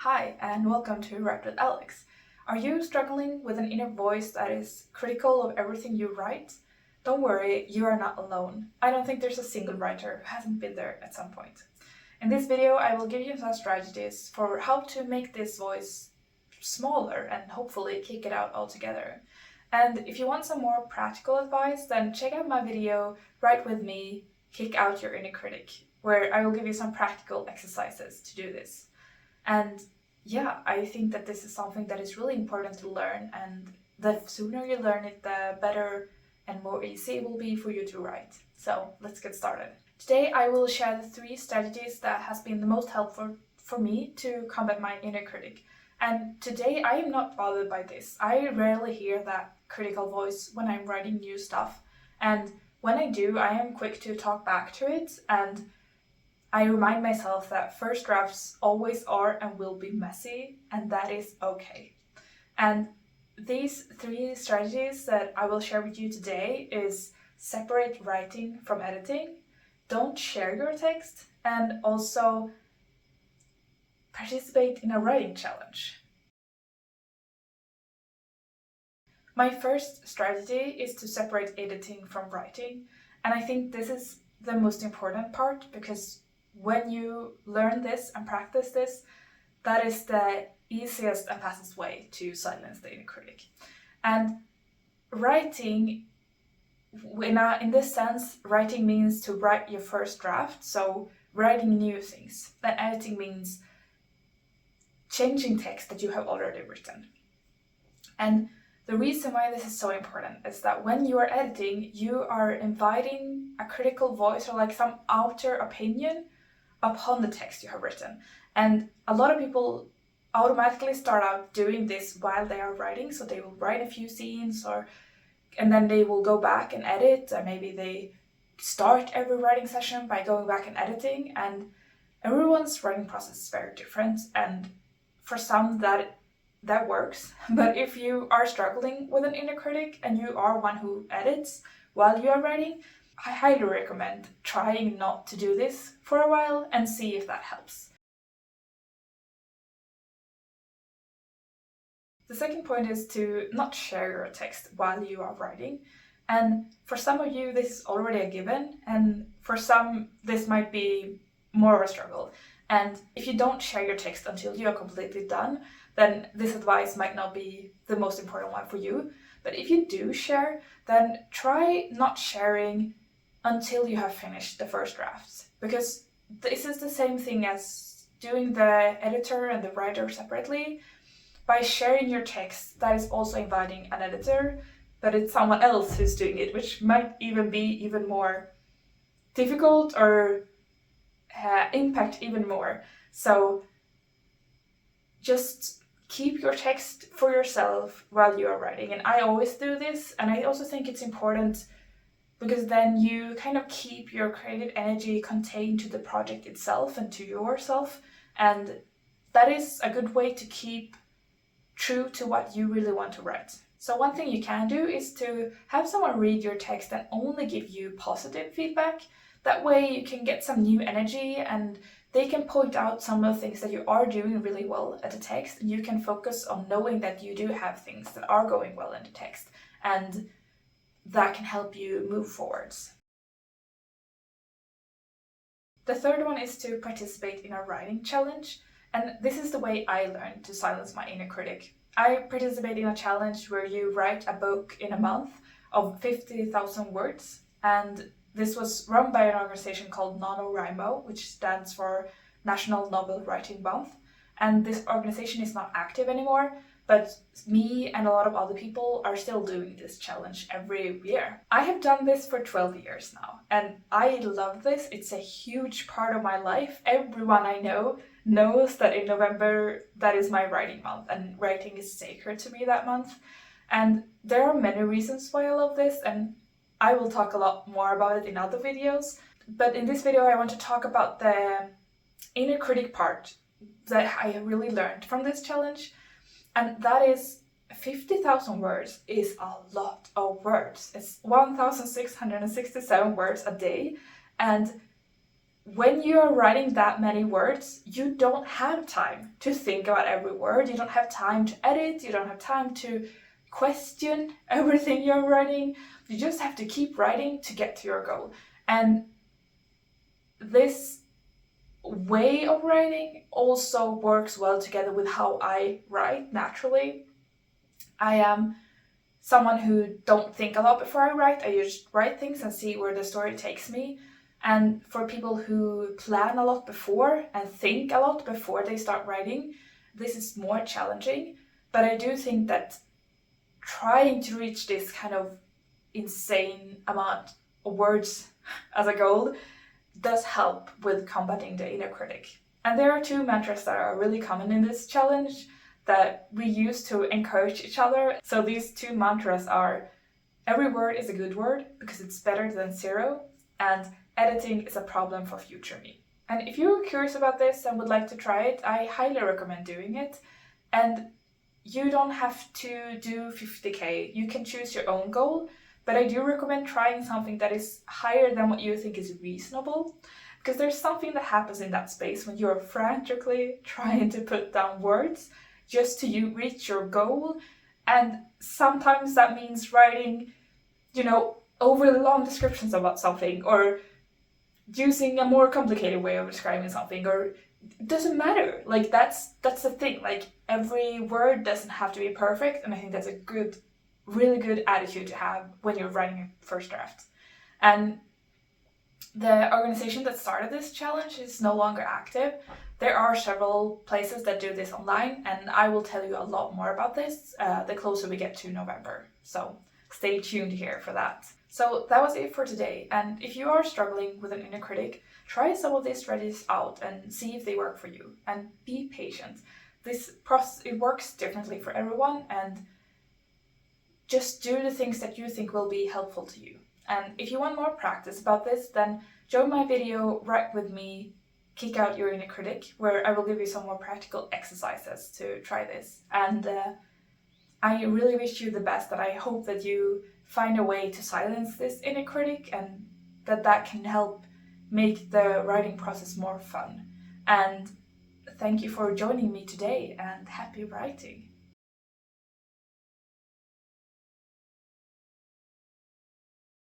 Hi, and welcome to Write with Alex. Are you struggling with an inner voice that is critical of everything you write? Don't worry, you are not alone. I don't think there's a single writer who hasn't been there at some point. In this video, I will give you some strategies for how to make this voice smaller and hopefully kick it out altogether. And if you want some more practical advice, then check out my video, Write with Me, Kick Out Your Inner Critic, where I will give you some practical exercises to do this. And yeah, I think that this is something that is really important to learn, and the sooner you learn it, the better and more easy it will be for you to write. So let's get started. Today I will share the 3 strategies that has been the most helpful for me to combat my inner critic. And today I am not bothered by this. I rarely hear that critical voice when I'm writing new stuff. And when I do, I am quick to talk back to it, and I remind myself that first drafts always are and will be messy, and that is okay. And these 3 strategies that I will share with you today is separate writing from editing, don't share your text, and also participate in a writing challenge. My first strategy is to separate editing from writing, and I think this is the most important part, because when you learn this and practice this, that is the easiest and fastest way to silence the inner critic. And writing, in this sense, writing means to write your first draft, so writing new things. Then editing means changing text that you have already written. And the reason why this is so important is that when you are editing, you are inviting a critical voice or like some outer opinion upon the text you have written. And a lot of people automatically start out doing this while they are writing, so they will write a few scenes and then they will go back and edit, and maybe they start every writing session by going back and editing, and everyone's writing process is very different, and for some that works. But if you are struggling with an inner critic and you are one who edits while you are writing, I highly recommend trying not to do this for a while and see if that helps. The second point is to not share your text while you are writing. And for some of you, this is already a given, and for some, this might be more of a struggle. And if you don't share your text until you are completely done, then this advice might not be the most important one for you. But if you do share, then try not sharing until you have finished the first drafts, because this is the same thing as doing the editor and the writer separately. By sharing your text, that is also inviting an editor, but it's someone else who's doing it, which might even be even more difficult or impact even more. So just keep your text for yourself while you are writing. And I always do this, and I also think it's important because then you kind of keep your creative energy contained to the project itself and to yourself. And that is a good way to keep true to what you really want to write. So one thing you can do is to have someone read your text and only give you positive feedback. That way you can get some new energy, and they can point out some of the things that you are doing really well at the text, and you can focus on knowing that you do have things that are going well in the text, and that can help you move forwards. The third one is to participate in a writing challenge, and this is the way I learned to silence my inner critic. I participate in a challenge where you write a book in a month of 50,000 words, and this was run by an organization called NaNoWriMo, which stands for National Novel Writing Month. And this organization is not active anymore, but me and a lot of other people are still doing this challenge every year. I have done this for 12 years now, and I love this. It's a huge part of my life. Everyone I know knows that in November, that is my writing month, and writing is sacred to me that month. And there are many reasons why I love this, and I will talk a lot more about it in other videos. But in this video, I want to talk about the inner critic part that I really learned from this challenge. And that is 50,000 words is a lot of words. It's 1,667 words a day. And when you are writing that many words, you don't have time to think about every word. You don't have time to edit. You don't have time to question everything you're writing. You just have to keep writing to get to your goal. And this way of writing also works well together with how I write naturally. I am someone who don't think a lot before I write. I just write things and see where the story takes me. And for people who plan a lot before and think a lot before they start writing, this is more challenging. But I do think that trying to reach this kind of insane amount of words as a goal does help with combating the inner critic. And there are two mantras that are really common in this challenge that we use to encourage each other. So these two mantras are: every word is a good word because it's better than zero, and editing is a problem for future me. And if you're curious about this and would like to try it, I highly recommend doing it. And you don't have to do 50k, you can choose your own goal, but I do recommend trying something that is higher than what you think is reasonable, because there's something that happens in that space when you're frantically trying to put down words just to reach your goal. And sometimes that means writing, overly long descriptions about something, or using a more complicated way of describing something, or it doesn't matter. Like that's the thing. Like every word doesn't have to be perfect, and I think that's a really good attitude to have when you're writing a first draft. And the organization that started this challenge is no longer active. There are several places that do this online, and I will tell you a lot more about this the closer we get to November. So stay tuned here for that. So that was it for today. And if you are struggling with an inner critic, try some of these strategies out and see if they work for you. And be patient. This process, it works differently for everyone, and just do the things that you think will be helpful to you. And if you want more practice about this, then join my video Write With Me, Kick Out Your Inner Critic, where I will give you some more practical exercises to try this. And I really wish you the best, and I hope that you find a way to silence this inner critic, and that can help make the writing process more fun. And thank you for joining me today, and happy writing!